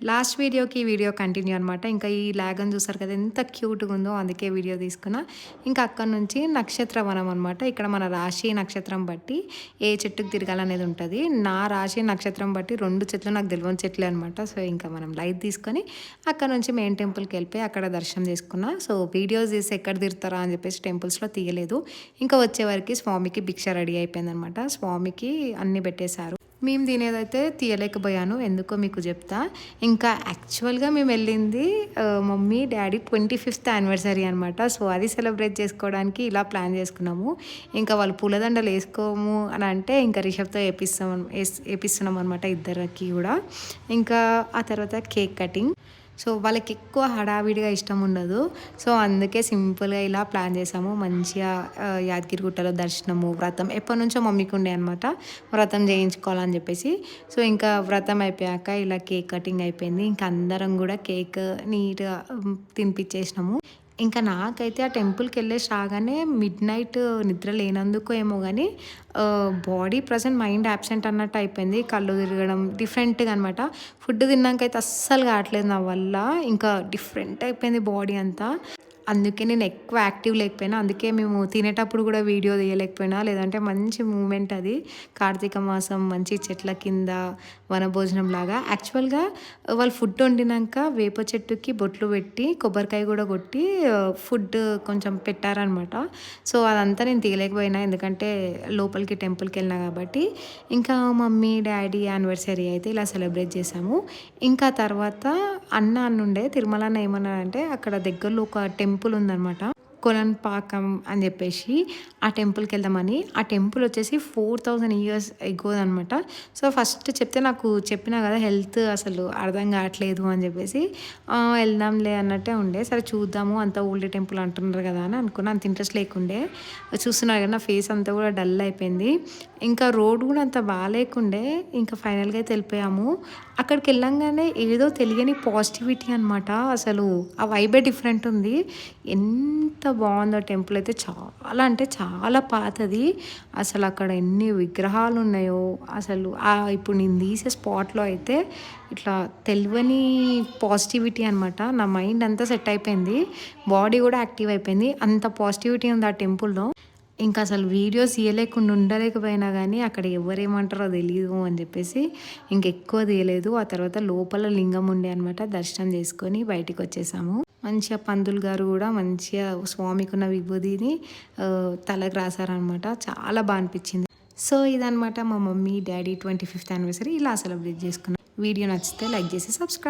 Last వీడియోకి ఈ video continue అనమాట. ఇంకా ఈ ల్యాగన్ చూసారు కదా ఎంత క్యూట్‌గా ఉందో, అందుకే వీడియో తీసుకున్నా. ఇంకా అక్కడి నుంచి నక్షత్ర వనం అనమాట. ఇక్కడ మన రాశి నక్షత్రం బట్టి ఏ చెట్టుకి తిరగాలనేది ఉంటది. నా రాశి నక్షత్రం బట్టి 2 చెట్లు నాకు తెలవని చెట్లే అనమాట. సో, ఇంకా మనం లైట్ తీసుకొని అక్కడ నుంచి మెయిన్ టెంపుల్‌కి వెళ్ళిపోయి అక్కడ దర్శనం చేసుకున్నా. సో, వీడియోస్ తీసి ఎక్కడ తిరుతారా అని చెప్పేసి టెంపుల్స్‌లో తీయలేదు. ఇంకా వచ్చేవరకి స్వామికి భిక్ష రెడీ అయిపోయిందనమాట. స్వామికి అన్నీ పెట్టేశారు. మేము తినేదైతే తీయలేకపోయాను. ఎందుకో మీకు చెప్తా. ఇంకా యాక్చువల్‌గా మేము వెళ్ళింది మమ్మీ, డ్యాడీ 25th యానివర్సరీ అనమాట. సో, అది సెలబ్రేట్ చేసుకోవడానికి ఇలా ప్లాన్ చేసుకున్నాము. ఇంకా వాళ్ళు పూలదండలు ఏసుకోము అని అంటే ఇంకా రిషబ్‌తో ఏపిస్తున్నాం అనమాట ఇద్దరికి కూడా. ఇంకా ఆ తర్వాత కేక్ కటింగ్. సో, వాళ్ళకి ఎక్కువ హడావిడిగా ఇష్టం ఉండదు. సో, అందుకే సింపుల్‌గా ఇలా ప్లాన్ చేసాము. మంచిగా యాదగిరిగుట్టలో దర్శనము, వ్రతం ఎప్పటినుంచో మమ్మీకి ఉండే అనమాట. వ్రతం చేయించుకోవాలని చెప్పేసి. సో, ఇంకా వ్రతం అయిపోయాక ఇలా కేక్ కటింగ్ అయిపోయింది. ఇంకా అందరం కూడా కేక్ నీట్‌గా తినిపించేసినాము. ఇంకా నాకైతే ఆ టెంపుల్‌కెళ్ళేసి రాగానే మిడ్‌నైట్ నిద్ర లేనందుకో ఏమో గానీ బాడీ ప్రెజెంట్ మైండ్ యాబ్సెంట్ అన్నట్టు అయిపోయింది. కళ్ళు తిరగడం డిఫరెంట్‌గా అనమాట. ఫుడ్ తిన్నాకైతే అస్సలు కావట్లేదు నా వల్ల. ఇంకా డిఫరెంట్ అయిపోయింది బాడీ అంతా. అందుకే నేను ఎక్కువ యాక్టివ్ లేకపోయినా. అందుకే మేము తినేటప్పుడు కూడా వీడియో తీయలేకపోయినా. లేదంటే మంచి మూమెంట్ అది. కార్తీక మాసం మంచి చెట్ల కింద వనభోజనంలాగా. యాక్చువల్‌గా వాళ్ళు ఫుడ్ వండినాక వేప చెట్టుకి బొట్లు పెట్టి కొబ్బరికాయ కూడా కొట్టి ఫుడ్ కొంచెం పెట్టారనమాట. సో, అదంతా నేను తీయలేకపోయినా. ఎందుకంటే లోపలికి టెంపుల్‌కి వెళ్ళినా కాబట్టి. ఇంకా మమ్మీ, డ్యాడీ యానివర్సరీ అయితే ఇలా సెలబ్రేట్ చేసాము. ఇంకా తర్వాత అన్నుండే తిరుమల అన్న ఏమన్నాడంటే అక్కడ దగ్గరలో ఒక టెంపుల్ ఉందనమాట. కొలన్పాకం అని చెప్పేసి ఆ టెంపుల్‌కి వెళ్దామని. ఆ టెంపుల్ వచ్చేసి 4000 ఇయర్స్ ఎగోదనమాట. సో, ఫస్ట్ చెప్తే నాకు చెప్పినా కదా హెల్త్ అసలు అర్థం కావట్లేదు అని చెప్పేసి వెళ్దాంలే అన్నట్టే ఉండే. సరే చూద్దాము, అంత ఓల్డ్ టెంపుల్ అంటున్నారు కదా అని అనుకున్నా. అంత ఇంట్రెస్ట్ లేకుండే. చూస్తున్నారు కదా నా ఫేస్ అంతా కూడా డల్ అయిపోయింది. ఇంకా రోడ్ కూడా అంత బాగాలేకుండే. ఇంకా ఫైనల్‌గా అయితే వెళ్ళిపోయాము. అక్కడికి వెళ్ళంగానే ఏదో తెలియని పాజిటివిటీ అనమాట. అసలు ఆ వైబే డిఫరెంట్ ఉంది. ఎంత బాగుందో టెంపుల్ అయితే. చాలా అంటే చాలా పాతది. అసలు అక్కడ ఎన్ని విగ్రహాలు ఉన్నాయో అసలు ఇప్పుడు నేను తీసే స్పాట్లో అయితే ఇట్లా తెలియని పాజిటివిటీ అనమాట. నా మైండ్ అంతా సెట్ అయిపోయింది. బాడీ కూడా యాక్టివ్ అయిపోయింది. అంత పాజిటివిటీ ఉంది ఆ టెంపుల్లో. ఇంకా అసలు వీడియోస్ తీయలేకుండా ఉండలేకపోయినా కానీ అక్కడ ఎవరేమంటారో తెలీదు అని చెప్పేసి ఇంకెక్కువ తీయలేదు. ఆ తర్వాత లోపల లింగం ఉండే అనమాట. దర్శనం చేసుకొని బయటికి వచ్చేసాము. మంచిగా పంతులు గారు కూడా మంచిగా స్వామికి ఉన్న విభూదిని తలకు రాశారనమాట. చాలా బాగా అనిపించింది. సో, ఇదనమాట మా మమ్మీ, డాడీ 25th యానివర్సరీ ఇలా సెలబ్రేట్ చేసుకున్నాం. వీడియో నచ్చితే లైక్ చేసి సబ్స్క్రైబ్.